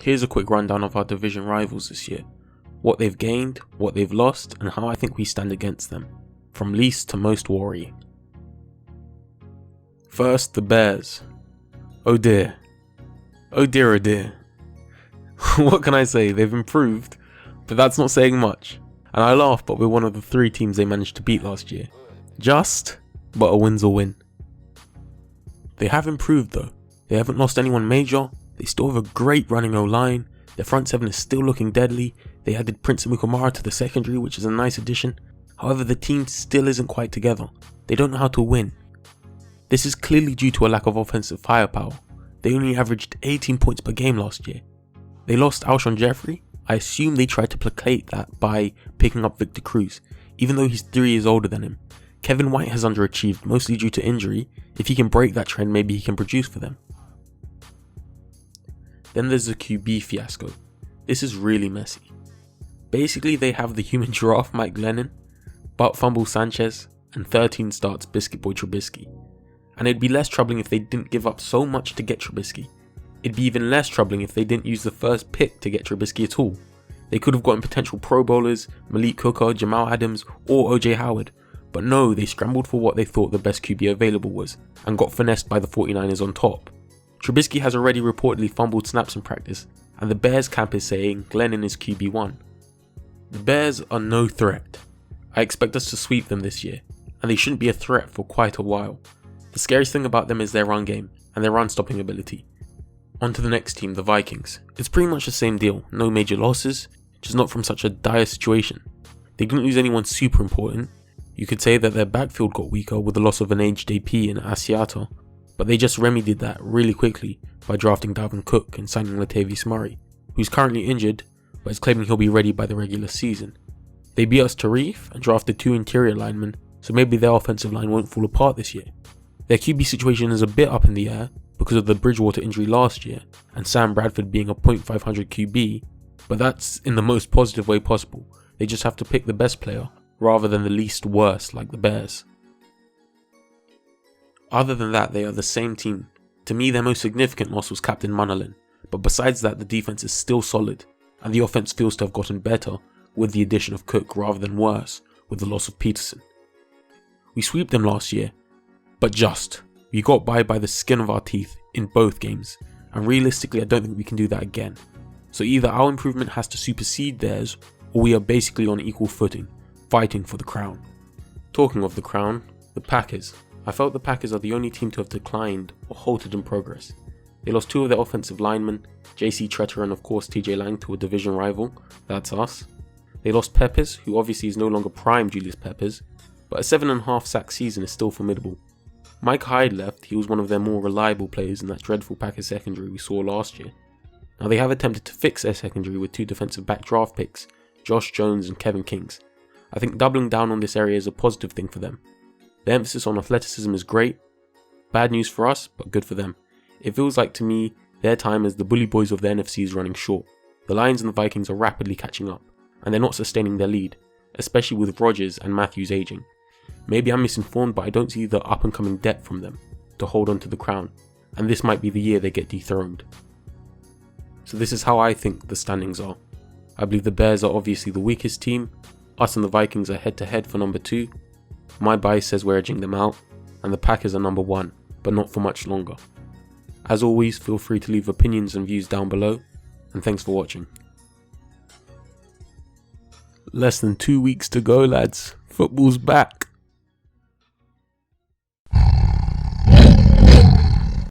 here's a quick rundown of our division rivals this year. What they've gained, what they've lost, and how I think we stand against them, from least to most worrying. First, the Bears. Oh dear. Oh dear, oh dear. What can I say? They've improved, but that's not saying much. And I laugh, but we're one of the 3 teams they managed to beat last year. Just, but a win's a win. They have improved though. They haven't lost anyone major, they still have a great running O-line, their front 7 is still looking deadly, they added Prince Amukamara to the secondary, which is a nice addition. However, the team still isn't quite together. They don't know how to win. This is clearly due to a lack of offensive firepower. They only averaged 18 points per game last year. They lost Alshon Jeffrey. I assume they tried to placate that by picking up Victor Cruz, even though he's 3 years older than him. Kevin White has underachieved, mostly due to injury. If he can break that trend, maybe he can produce for them. Then there's the QB fiasco. This is really messy. Basically, they have the human giraffe Mike Glennon, butt fumble Sanchez, and 13 starts Biscuit Boy Trubisky. And it'd be less troubling if they didn't give up so much to get Trubisky. It'd be even less troubling if they didn't use the first pick to get Trubisky at all. They could have gotten potential Pro Bowlers, Malik Hooker, Jamal Adams, or OJ Howard. But no, they scrambled for what they thought the best QB available was, and got finessed by the 49ers on top. Trubisky has already reportedly fumbled snaps in practice, and the Bears camp is saying Glennon is QB1. The Bears are no threat. I expect us to sweep them this year, and they shouldn't be a threat for quite a while. The scariest thing about them is their run game, and their run stopping ability. On to the next team, the Vikings. It's pretty much the same deal, no major losses, just not from such a dire situation. They didn't lose anyone super important. You could say that their backfield got weaker with the loss of an aged AP in Asiata, but they just remedied that really quickly by drafting Dalvin Cook and signing Latavius Murray, who's currently injured, but is claiming he'll be ready by the regular season. They beat us to Reef and drafted 2 interior linemen, so maybe their offensive line won't fall apart this year. Their QB situation is a bit up in the air because of the Bridgewater injury last year and Sam Bradford being a .500 QB, but that's in the most positive way possible. They just have to pick the best player rather than the least worst like the Bears. Other than that, they are the same team. To me, their most significant loss was Captain Munnerlyn, but besides that, the defense is still solid, and the offense feels to have gotten better with the addition of Cook rather than worse with the loss of Peterson. We swept them last year, but we got by the skin of our teeth in both games, and realistically I don't think we can do that again. So either our improvement has to supersede theirs, or we are basically on equal footing, fighting for the crown. Talking of the crown, the Packers. I felt the Packers are the only team to have declined or halted in progress. They lost 2 of their offensive linemen, JC Tretter and of course TJ Lang, to a division rival, that's us. They lost Peppers, who obviously is no longer prime Julius Peppers, but a 7.5 sack season is still formidable. Mike Hyde left, he was one of their more reliable players in that dreadful Packers secondary we saw last year. Now they have attempted to fix their secondary with 2 defensive back draft picks, Josh Jones and Kevin Kings. I think doubling down on this area is a positive thing for them. The emphasis on athleticism is great. Bad news for us, but good for them. It feels like to me, their time as the bully boys of the NFC is running short. The Lions and the Vikings are rapidly catching up, and they're not sustaining their lead, especially with Rodgers and Matthews aging. Maybe I'm misinformed, but I don't see the up and coming depth from them to hold on to the crown, and this might be the year they get dethroned. So this is how I think the standings are. I believe the Bears are obviously the weakest team, us and the Vikings are head to head for number 2, my bias says we're edging them out, and the Packers are number 1, but not for much longer. As always, feel free to leave opinions and views down below, and thanks for watching. Less than 2 weeks to go, lads. Football's back.